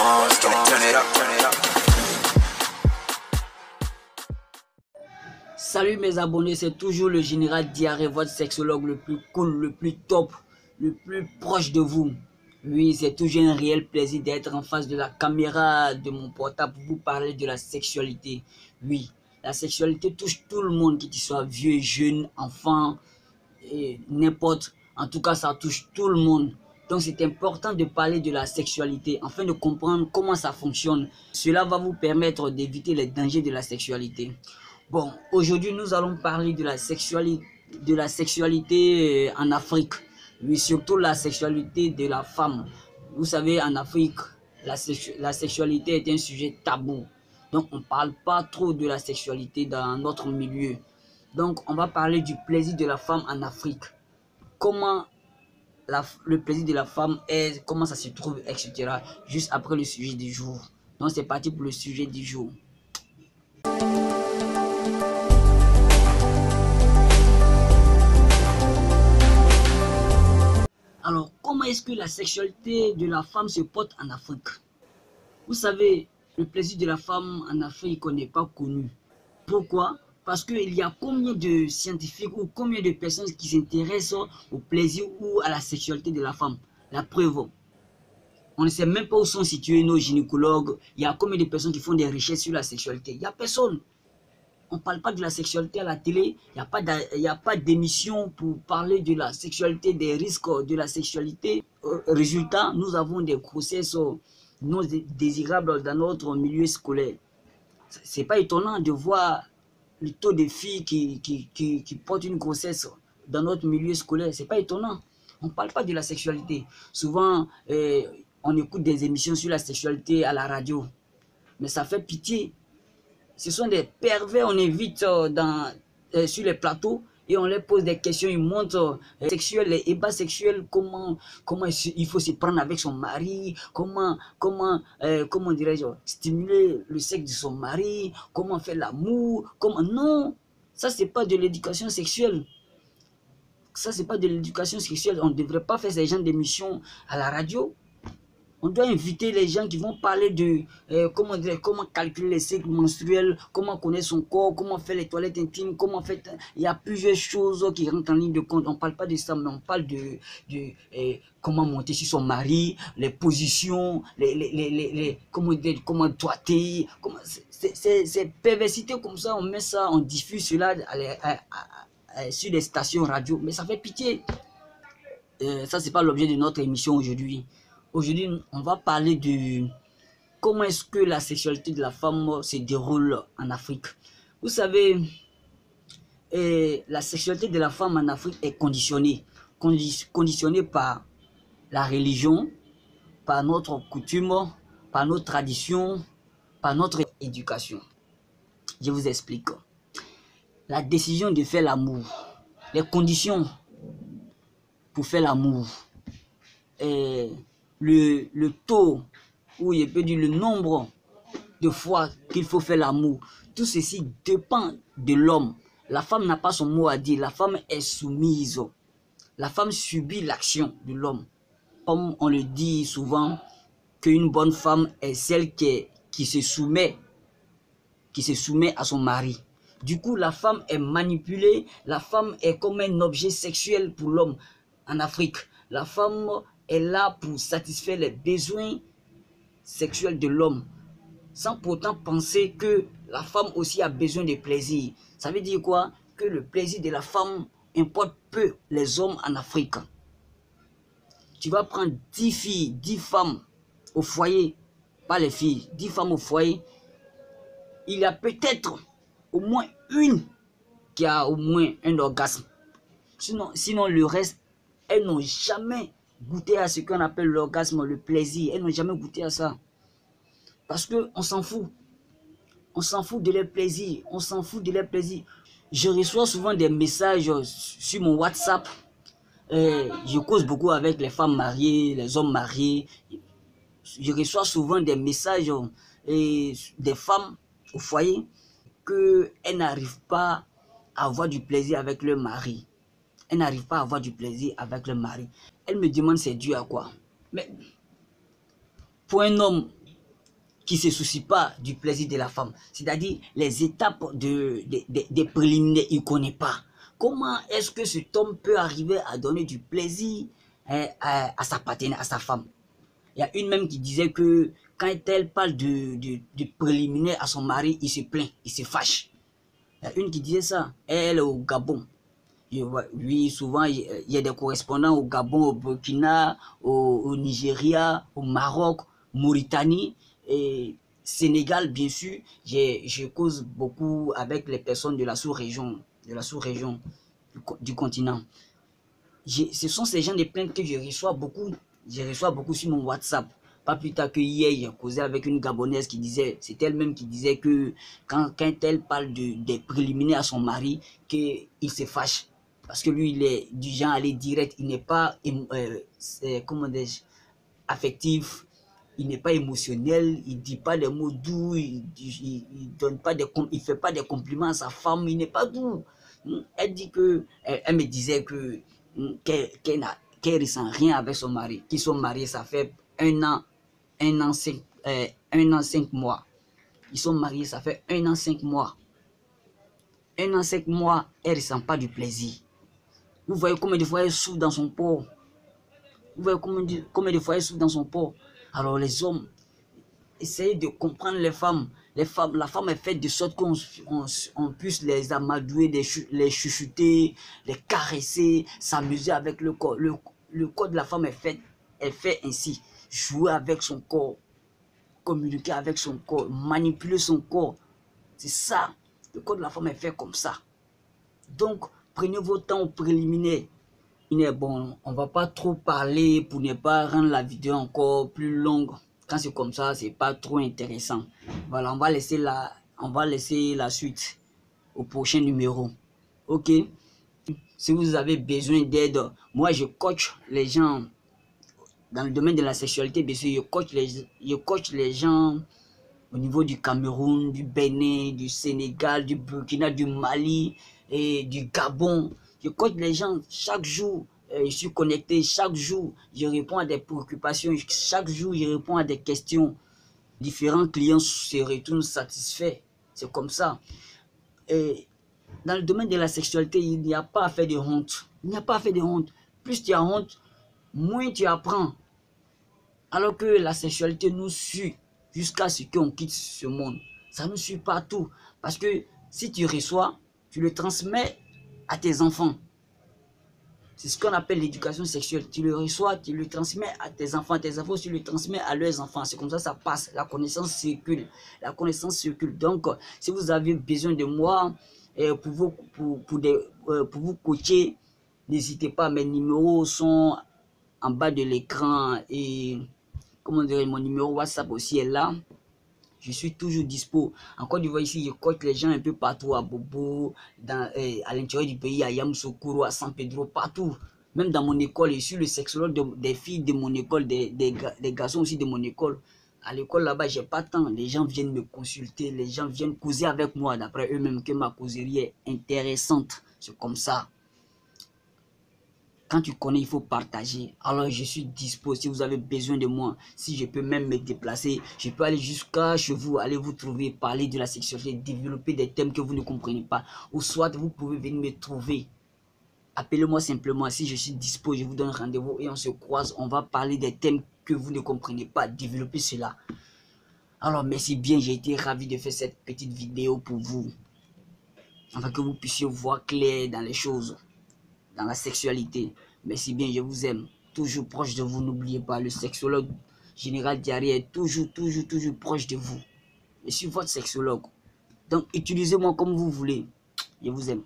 Turn it up, turn it up. Salut mes abonnés, c'est toujours le général Diarrhée, votre sexologue le plus cool, le plus top, le plus proche de vous. Oui, c'est toujours un réel plaisir d'être en face de la caméra de mon portable pour vous parler de la sexualité. Oui, la sexualité touche tout le monde, qu'il soit vieux, jeune, enfant, et n'importe. En tout cas, ça touche tout le monde. Donc, c'est important de parler de la sexualité afin de comprendre comment ça fonctionne. Cela va vous permettre d'éviter les dangers de la sexualité. Bon, aujourd'hui, nous allons parler de la sexualité en Afrique. Oui, surtout la sexualité de la femme. Vous savez, en Afrique, la sexualité est un sujet tabou. Donc, on ne parle pas trop de la sexualité dans notre milieu. Donc, on va parler du plaisir de la femme en Afrique. Comment le plaisir de la femme est, comment ça se trouve, etc. Juste après le sujet du jour. Donc, c'est parti pour le sujet du jour. Alors, comment est-ce que la sexualité de la femme se porte en Afrique? Vous savez, le plaisir de la femme en Afrique n'est pas connu. Pourquoi? Parce qu'il y a combien de scientifiques ou combien de personnes qui s'intéressent au plaisir ou à la sexualité de la femme? La preuve, on ne sait même pas où sont situés nos gynécologues. Il y a combien de personnes qui font des recherches sur la sexualité? Il n'y a personne. On ne parle pas de la sexualité à la télé. Il n'y a pas d'émission pour parler de la sexualité, des risques de la sexualité. Résultat, nous avons des grossesses non désirables dans notre milieu scolaire. C'est pas étonnant de voir le taux de filles qui portent une grossesse dans notre milieu scolaire. C'est pas étonnant. On ne parle pas de la sexualité. Souvent, on écoute des émissions sur la sexualité à la radio. Mais ça fait pitié. Ce sont des pervers, on invite sur les plateaux et on leur pose des questions. Ils montrent sexuels, les ébats sexuels, comment il faut se prendre avec son mari, comment dirais-je, stimuler le sexe de son mari, comment faire l'amour, comment... Non, ça c'est pas de l'éducation sexuelle. Ça c'est pas de l'éducation sexuelle. On ne devrait pas faire ces genres d'émissions à la radio. On doit inviter les gens qui vont parler de comment calculer les cycles menstruels, comment connaître son corps, comment faire les toilettes intimes, comment faire... Il y a plusieurs choses qui rentrent en ligne de compte. On ne parle pas de ça, mais on parle de comment monter sur son mari, les positions, comment doigter. Ces perversités comme ça, on met ça, on diffuse cela sur les stations radio. Mais ça fait pitié. Ça, c'est pas l'objet de notre émission aujourd'hui. Aujourd'hui, on va parler de comment est-ce que la sexualité de la femme se déroule en Afrique. Vous savez, la sexualité de la femme en Afrique est conditionnée par la religion, par notre coutume, par nos traditions, par notre éducation. Je vous explique. La décision de faire l'amour, les conditions pour faire l'amour, le taux, ou je peux dire le nombre de fois qu'il faut faire l'amour, tout ceci dépend de l'homme. La femme n'a pas son mot à dire, la femme est soumise. La femme subit l'action de l'homme. Comme on le dit souvent, qu'une bonne femme est celle qui se soumet à son mari. Du coup, la femme est manipulée, la femme est comme un objet sexuel pour l'homme en Afrique. La femme est là pour satisfaire les besoins sexuels de l'homme, sans pourtant penser que la femme aussi a besoin de plaisir. Ça veut dire quoi? Que le plaisir de la femme importe peu les hommes en Afrique. Tu vas prendre 10 filles, 10 femmes au foyer, pas les filles, 10 femmes au foyer. Il y a peut-être au moins une qui a au moins un orgasme. Sinon le reste, elles n'ont jamais goûté à ce qu'on appelle l'orgasme, le plaisir. Elles n'ont jamais goûté à ça. Parce qu'on s'en fout. On s'en fout de leur plaisir. On s'en fout de leur plaisir. Je reçois souvent des messages sur mon WhatsApp. Je cause beaucoup avec les femmes mariées, les hommes mariés. Je reçois souvent des messages des femmes au foyer qu'elles n'arrivent pas à avoir du plaisir avec leur mari. Elles n'arrivent pas à avoir du plaisir avec leur mari. Elles me demandent c'est dû à quoi. Mais pour un homme, qui ne se soucie pas du plaisir de la femme. C'est-à-dire les étapes des préliminaires, il ne connaît pas. Comment est-ce que cet homme peut arriver à donner du plaisir à sa partenaire, à sa femme? Il y a une même qui disait que quand elle parle de préliminaire à son mari, il se plaint, il se fâche. Il y a une qui disait ça, elle est au Gabon. Oui, souvent, il y a des correspondants au Gabon, au Burkina, au Nigeria, au Maroc, Mauritanie et Sénégal, bien sûr. Je cause beaucoup avec les personnes de la sous-région, du continent. Ce sont ces gens de plaintes que je reçois beaucoup. Je reçois beaucoup sur mon WhatsApp. Pas plus tard que hier, j'ai causé avec une Gabonaise qui disait, c'est elle-même qui disait que quand elle parle des préliminaires à son mari, qu'il se fâche. Parce que lui, il est du genre à aller direct, il n'est pas, comment dis-je, affectif, il n'est pas émotionnel, il ne dit pas des mots doux, il fait pas des compliments à sa femme, il n'est pas doux. Elle dit que, elle me disait que qu'elle ressent rien avec son mari, qu'ils sont mariés, ça fait un an 5 mois. Ils sont mariés, ça fait 1 an 5 mois. 1 an 5 mois, elle ne ressent pas du plaisir. Vous voyez combien de fois elle souffre dans son corps. Vous voyez combien de fois elle souffre dans son corps. Alors les hommes, essayez de comprendre les femmes. La femme est faite de sorte qu'on puisse les amadouer, les chuchoter, les caresser, s'amuser avec le corps. Le corps de la femme est fait ainsi. Jouer avec son corps, communiquer avec son corps, manipuler son corps. C'est ça. Le corps de la femme est fait comme ça. Donc, prenez vos temps au préliminaire. Il est bon, on ne va pas trop parler pour ne pas rendre la vidéo encore plus longue. Quand c'est comme ça, c'est pas trop intéressant. Voilà, on va laisser la suite au prochain numéro. Ok? Si vous avez besoin d'aide, moi je coach les gens dans le domaine de la sexualité. Bien sûr, je coach les gens au niveau du Cameroun, du Bénin, du Sénégal, du Burkina, du Mali et du Gabon. Je coach les gens chaque jour. Je suis connecté chaque jour. Je réponds à des préoccupations. Chaque jour, je réponds à des questions. Différents clients se retournent satisfaits. C'est comme ça. Et dans le domaine de la sexualité, il n'y a pas à faire de honte. Il n'y a pas à faire de honte. Plus tu as honte, moins tu apprends. Alors que la sexualité nous suit jusqu'à ce qu'on quitte ce monde. Ça nous suit partout. Parce que si tu reçois, tu le transmets à tes enfants. C'est ce qu'on appelle l'éducation sexuelle. Tu le reçois, tu le transmets à tes enfants. Tes enfants, tu le transmets à leurs enfants. C'est comme ça passe. La connaissance circule. La connaissance circule. Donc, si vous avez besoin de moi pour vous coacher, n'hésitez pas. Mes numéros sont en bas de l'écran. Et comment dire, mon numéro WhatsApp aussi est là. Je suis toujours dispo. En Côte d'Ivoire, ici, je coach les gens un peu partout, à Bobo, à l'intérieur du pays, à Yamoussoukro, à San Pedro, partout. Même dans mon école, je suis le sexologue des filles de mon école, des garçons aussi de mon école. À l'école là-bas, j'ai pas de temps. Les gens viennent me consulter, les gens viennent causer avec moi, d'après eux-mêmes que ma causerie est intéressante. C'est comme ça. Quand tu connais, il faut partager. Alors, je suis dispo. Si vous avez besoin de moi, si je peux même me déplacer, je peux aller jusqu'à chez vous, aller vous trouver, parler de la sexualité, développer des thèmes que vous ne comprenez pas. Ou soit, vous pouvez venir me trouver. Appelez-moi simplement. Si je suis dispo, je vous donne rendez-vous et on se croise. On va parler des thèmes que vous ne comprenez pas. Développer cela. Alors, merci bien. J'ai été ravi de faire cette petite vidéo pour vous. Afin que vous puissiez voir clair dans les choses. Dans la sexualité. Merci bien, je vous aime. Toujours proche de vous, n'oubliez pas, le sexologue général Diarry est toujours proche de vous. Je suis votre sexologue. Donc, utilisez-moi comme vous voulez. Je vous aime.